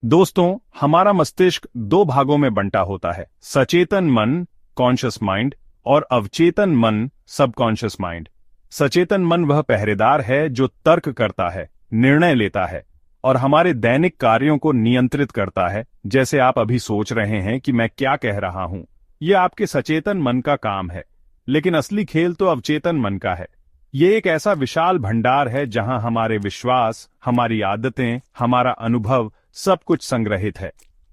दोस्तों, हमारा मस्तिष्क दो भागों में बंटा होता है, सचेतन मन कॉन्शियस माइंड और अवचेतन मन सबकॉन्शियस माइंड। सचेतन मन वह पहरेदार है जो तर्क करता है, निर्णय लेता है और हमारे दैनिक कार्यों को नियंत्रित करता है। जैसे आप अभी सोच रहे हैं कि मैं क्या कह रहा हूं, यह आपके सचेतन मन का काम है, लेकिन असली खेल तो अवचेतन मन का है। ये एक ऐसा विशाल भंडार है जहां हमारे विश्वास, हमारी आदतें, हमारा अनुभव सब कुछ संग्रहित है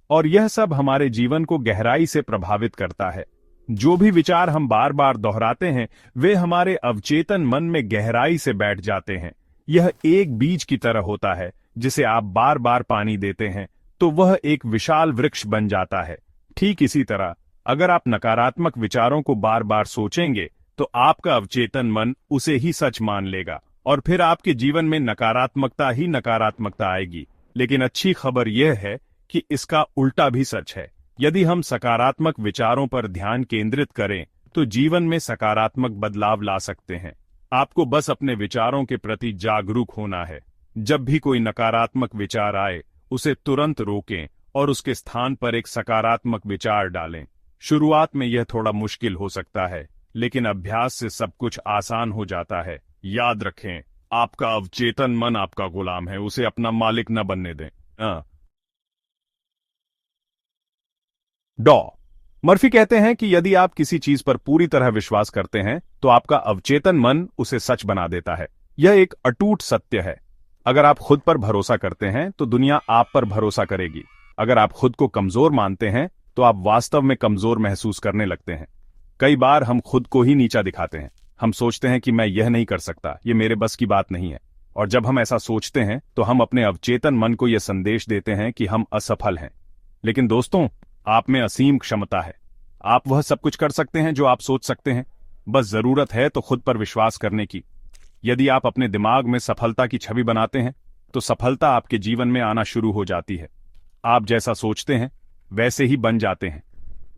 और यह सब हमारे जीवन को गहराई से प्रभावित करता है। जो भी विचार हम बार बार दोहराते हैं वे हमारे अवचेतन मन में गहराई से बैठ जाते हैं। यह एक बीज की तरह होता है जिसे आप बार बार पानी देते हैं तो वह एक विशाल वृक्ष बन जाता है। ठीक इसी तरह अगर आप नकारात्मक विचारों को बार बार सोचेंगे तो आपका अवचेतन मन उसे ही सच मान लेगा और फिर आपके जीवन में नकारात्मकता ही नकारात्मकता आएगी। लेकिन अच्छी खबर यह है कि इसका उल्टा भी सच है। यदि हम सकारात्मक विचारों पर ध्यान केंद्रित करें तो जीवन में सकारात्मक बदलाव ला सकते हैं। आपको बस अपने विचारों के प्रति जागरूक होना है। जब भी कोई नकारात्मक विचार आए उसे तुरंत रोकें और उसके स्थान पर एक सकारात्मक विचार डालें। शुरुआत में यह थोड़ा मुश्किल हो सकता है, लेकिन अभ्यास से सब कुछ आसान हो जाता है। याद रखें, आपका अवचेतन मन आपका गुलाम है, उसे अपना मालिक न बनने दें। डॉ मर्फी कहते हैं कि यदि आप किसी चीज पर पूरी तरह विश्वास करते हैं तो आपका अवचेतन मन उसे सच बना देता है। यह एक अटूट सत्य है। अगर आप खुद पर भरोसा करते हैं तो दुनिया आप पर भरोसा करेगी। अगर आप खुद को कमजोर मानते हैं तो आप वास्तव में कमजोर महसूस करने लगते हैं। कई बार हम खुद को ही नीचा दिखाते हैं। हम सोचते हैं कि मैं यह नहीं कर सकता, ये मेरे बस की बात नहीं है। और जब हम ऐसा सोचते हैं तो हम अपने अवचेतन मन को यह संदेश देते हैं कि हम असफल हैं। लेकिन दोस्तों, आप में असीम क्षमता है। आप वह सब कुछ कर सकते हैं जो आप सोच सकते हैं। बस जरूरत है तो खुद पर विश्वास करने की। यदि आप अपने दिमाग में सफलता की छवि बनाते हैं तो सफलता आपके जीवन में आना शुरू हो जाती है। आप जैसा सोचते हैं वैसे ही बन जाते हैं।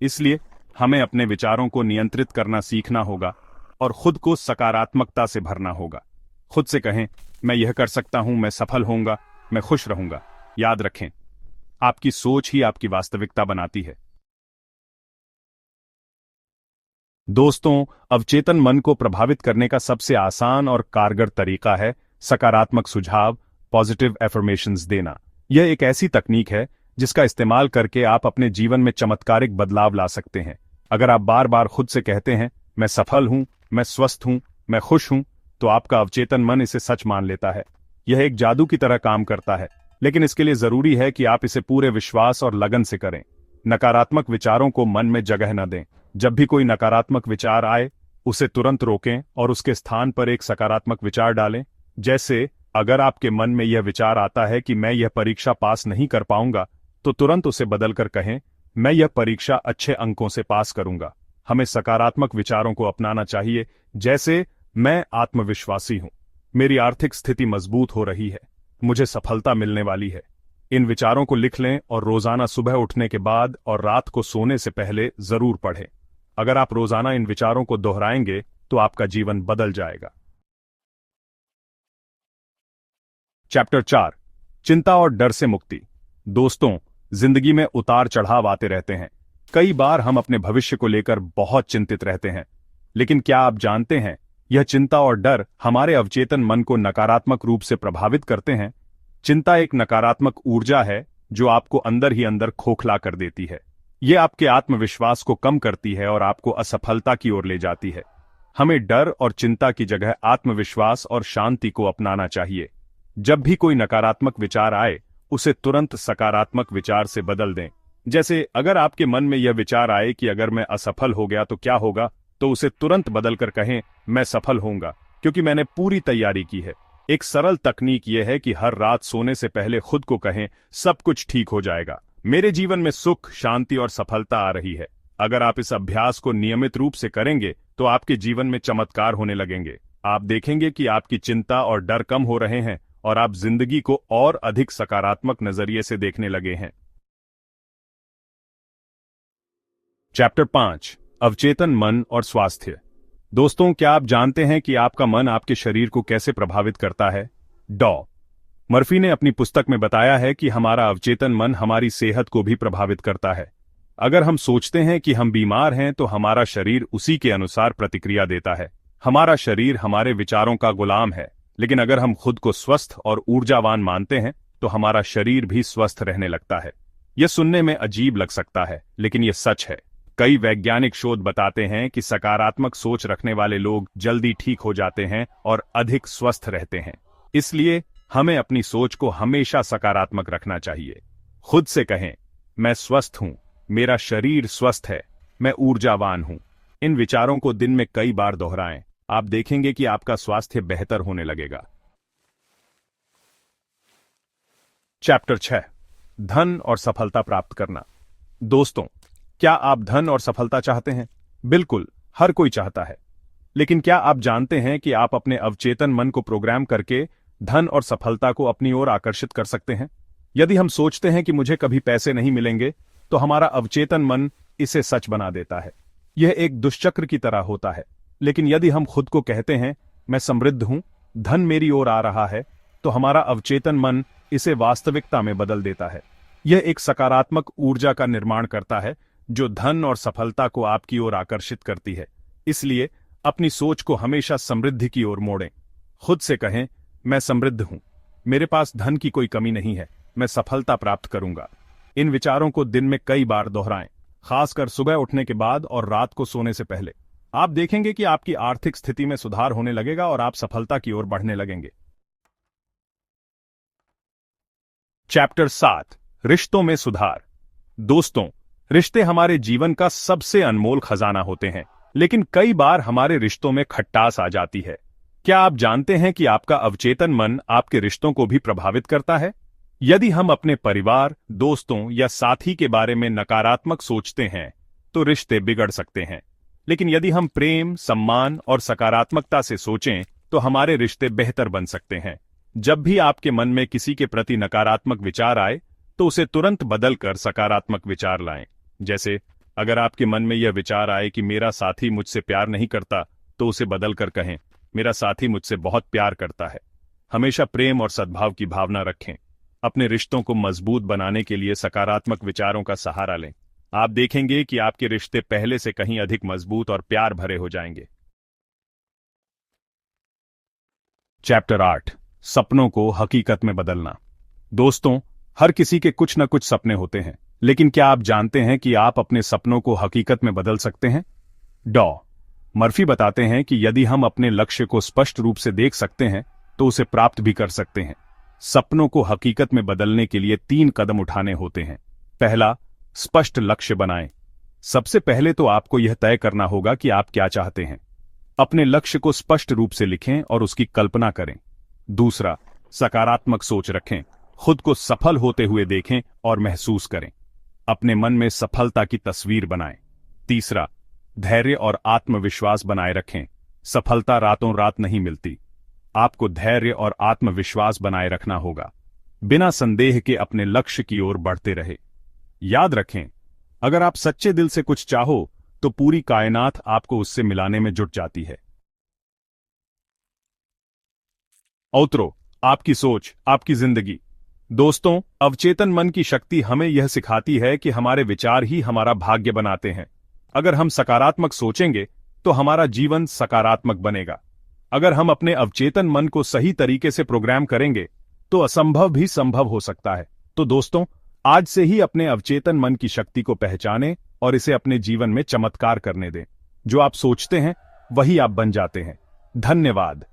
इसलिए हमें अपने विचारों को नियंत्रित करना सीखना होगा और खुद को सकारात्मकता से भरना होगा। खुद से कहें, मैं यह कर सकता हूं, मैं सफल होऊंगा, मैं खुश रहूंगा। याद रखें, आपकी सोच ही आपकी वास्तविकता बनाती है। दोस्तों, अवचेतन मन को प्रभावित करने का सबसे आसान और कारगर तरीका है सकारात्मक सुझाव, पॉजिटिव एफर्मेशंस देना। यह एक ऐसी तकनीक है जिसका इस्तेमाल करके आप अपने जीवन में चमत्कारिक बदलाव ला सकते हैं। अगर आप बार बार खुद से कहते हैं, मैं सफल हूं, मैं स्वस्थ हूं, मैं खुश हूं, तो आपका अवचेतन मन इसे सच मान लेता है। यह एक जादू की तरह काम करता है, लेकिन इसके लिए जरूरी है कि आप इसे पूरे विश्वास और लगन से करें। नकारात्मक विचारों को मन में जगह न दें। जब भी कोई नकारात्मक विचार आए उसे तुरंत रोकें और उसके स्थान पर एक सकारात्मक विचार डालें। जैसे अगर आपके मन में यह विचार आता है कि मैं यह परीक्षा पास नहीं कर पाऊंगा, तो तुरंत उसे बदलकर कहें, मैं यह परीक्षा अच्छे अंकों से पास करूंगा। हमें सकारात्मक विचारों को अपनाना चाहिए, जैसे मैं आत्मविश्वासी हूं, मेरी आर्थिक स्थिति मजबूत हो रही है, मुझे सफलता मिलने वाली है। इन विचारों को लिख लें और रोजाना सुबह उठने के बाद और रात को सोने से पहले जरूर पढ़ें। अगर आप रोजाना इन विचारों को दोहराएंगे तो आपका जीवन बदल जाएगा। चैप्टर 4, चिंता और डर से मुक्ति। दोस्तों, जिंदगी में उतार चढ़ाव आते रहते हैं। कई बार हम अपने भविष्य को लेकर बहुत चिंतित रहते हैं, लेकिन क्या आप जानते हैं, यह चिंता और डर हमारे अवचेतन मन को नकारात्मक रूप से प्रभावित करते हैं। चिंता एक नकारात्मक ऊर्जा है जो आपको अंदर ही अंदर खोखला कर देती है। यह आपके आत्मविश्वास को कम करती है और आपको असफलता की ओर ले जाती है। हमें डर और चिंता की जगह आत्मविश्वास और शांति को अपनाना चाहिए। जब भी कोई नकारात्मक विचार आए उसे तुरंत सकारात्मक विचार से बदल दें। जैसे अगर आपके मन में यह विचार आए कि अगर मैं असफल हो गया तो क्या होगा, तो उसे तुरंत बदलकर कहें, मैं सफल होऊंगा क्योंकि मैंने पूरी तैयारी की है। एक सरल तकनीक यह है कि हर रात सोने से पहले खुद को कहें, सब कुछ ठीक हो जाएगा, मेरे जीवन में सुख, शांति और सफलता आ रही है। अगर आप इस अभ्यास को नियमित रूप से करेंगे तो आपके जीवन में चमत्कार होने लगेंगे। आप देखेंगे कि आपकी चिंता और डर कम हो रहे हैं और आप जिंदगी को और अधिक सकारात्मक नजरिए से देखने लगे हैं। चैप्टर 5, अवचेतन मन और स्वास्थ्य। दोस्तों, क्या आप जानते हैं कि आपका मन आपके शरीर को कैसे प्रभावित करता है? मर्फी ने अपनी पुस्तक में बताया है कि हमारा अवचेतन मन हमारी सेहत को भी प्रभावित करता है। अगर हम सोचते हैं कि हम बीमार हैं तो हमारा शरीर उसी के अनुसार प्रतिक्रिया देता है। हमारा शरीर हमारे विचारों का गुलाम है, लेकिन अगर हम खुद को स्वस्थ और ऊर्जावान मानते हैं तो हमारा शरीर भी स्वस्थ रहने लगता है। यह सुनने में अजीब लग सकता है, लेकिन यह सच है। कई वैज्ञानिक शोध बताते हैं कि सकारात्मक सोच रखने वाले लोग जल्दी ठीक हो जाते हैं और अधिक स्वस्थ रहते हैं। इसलिए हमें अपनी सोच को हमेशा सकारात्मक रखना चाहिए। खुद से कहें, मैं स्वस्थ हूं, मेरा शरीर स्वस्थ है, मैं ऊर्जावान हूं। इन विचारों को दिन में कई बार दोहराएं। आप देखेंगे कि आपका स्वास्थ्य बेहतर होने लगेगा। चैप्टर 6, धन और सफलता प्राप्त करना। दोस्तों, क्या आप धन और सफलता चाहते हैं? बिल्कुल, हर कोई चाहता है। लेकिन क्या आप जानते हैं कि आप अपने अवचेतन मन को प्रोग्राम करके धन और सफलता को अपनी ओर आकर्षित कर सकते हैं? यदि हम सोचते हैं कि मुझे कभी पैसे नहीं मिलेंगे, तो हमारा अवचेतन मन इसे सच बना देता है। यह एक दुष्चक्र की तरह होता है। लेकिन यदि हम खुद को कहते हैं, मैं समृद्ध हूं, धन मेरी ओर आ रहा है, तो हमारा अवचेतन मन इसे वास्तविकता में बदल देता है। यह एक सकारात्मक ऊर्जा का निर्माण करता है जो धन और सफलता को आपकी ओर आकर्षित करती है। इसलिए अपनी सोच को हमेशा समृद्धि की ओर मोड़ें। खुद से कहें, मैं समृद्ध हूं, मेरे पास धन की कोई कमी नहीं है, मैं सफलता प्राप्त करूंगा। इन विचारों को दिन में कई बार दोहराएं, खासकर सुबह उठने के बाद और रात को सोने से पहले। आप देखेंगे कि आपकी आर्थिक स्थिति में सुधार होने लगेगा और आप सफलता की ओर बढ़ने लगेंगे। चैप्टर 7, रिश्तों में सुधार। दोस्तों, रिश्ते हमारे जीवन का सबसे अनमोल खजाना होते हैं, लेकिन कई बार हमारे रिश्तों में खटास आ जाती है। क्या आप जानते हैं कि आपका अवचेतन मन आपके रिश्तों को भी प्रभावित करता है? यदि हम अपने परिवार, दोस्तों या साथी के बारे में नकारात्मक सोचते हैं, तो रिश्ते बिगड़ सकते हैं। लेकिन यदि हम प्रेम, सम्मान और सकारात्मकता से सोचें, तो हमारे रिश्ते बेहतर बन सकते हैं। जब भी आपके मन में किसी के प्रति नकारात्मक विचार आए, तो उसे तुरंत बदलकर सकारात्मक विचार लाएं। जैसे, अगर आपके मन में यह विचार आए कि मेरा साथी मुझसे प्यार नहीं करता, तो उसे बदलकर कहें, मेरा साथी मुझसे बहुत प्यार करता है। हमेशा प्रेम और सद्भाव की भावना रखें। अपने रिश्तों को मजबूत बनाने के लिए सकारात्मक विचारों का सहारा लें। आप देखेंगे कि आपके रिश्ते पहले से कहीं अधिक मजबूत और प्यार भरे हो जाएंगे। चैप्टर 8, सपनों को हकीकत में बदलना। दोस्तों, हर किसी के कुछ न कुछ सपने होते हैं, लेकिन क्या आप जानते हैं कि आप अपने सपनों को हकीकत में बदल सकते हैं? मर्फी बताते हैं कि यदि हम अपने लक्ष्य को स्पष्ट रूप से देख सकते हैं, तो उसे प्राप्त भी कर सकते हैं। सपनों को हकीकत में बदलने के लिए 3 कदम उठाने होते हैं। पहला, स्पष्ट लक्ष्य बनाएं। सबसे पहले तो आपको यह तय करना होगा कि आप क्या चाहते हैं। अपने लक्ष्य को स्पष्ट रूप से लिखें और उसकी कल्पना करें। दूसरा, सकारात्मक सोच रखें। खुद को सफल होते हुए देखें और महसूस करें। अपने मन में सफलता की तस्वीर बनाएं। तीसरा, धैर्य और आत्मविश्वास बनाए रखें। सफलता रातों रात नहीं मिलती। आपको धैर्य और आत्मविश्वास बनाए रखना होगा। बिना संदेह के अपने लक्ष्य की ओर बढ़ते रहे। याद रखें, अगर आप सच्चे दिल से कुछ चाहो, तो पूरी कायनात आपको उससे मिलाने में जुट जाती है। औतरो, आपकी सोच, आपकी जिंदगी। दोस्तों, अवचेतन मन की शक्ति हमें यह सिखाती है कि हमारे विचार ही हमारा भाग्य बनाते हैं। अगर हम सकारात्मक सोचेंगे, तो हमारा जीवन सकारात्मक बनेगा। अगर हम अपने अवचेतन मन को सही तरीके से प्रोग्राम करेंगे, तो असंभव भी संभव हो सकता है। तो दोस्तों, आज से ही अपने अवचेतन मन की शक्ति को पहचानें और इसे अपने जीवन में चमत्कार करने दें। जो आप सोचते हैं, वही आप बन जाते हैं। धन्यवाद।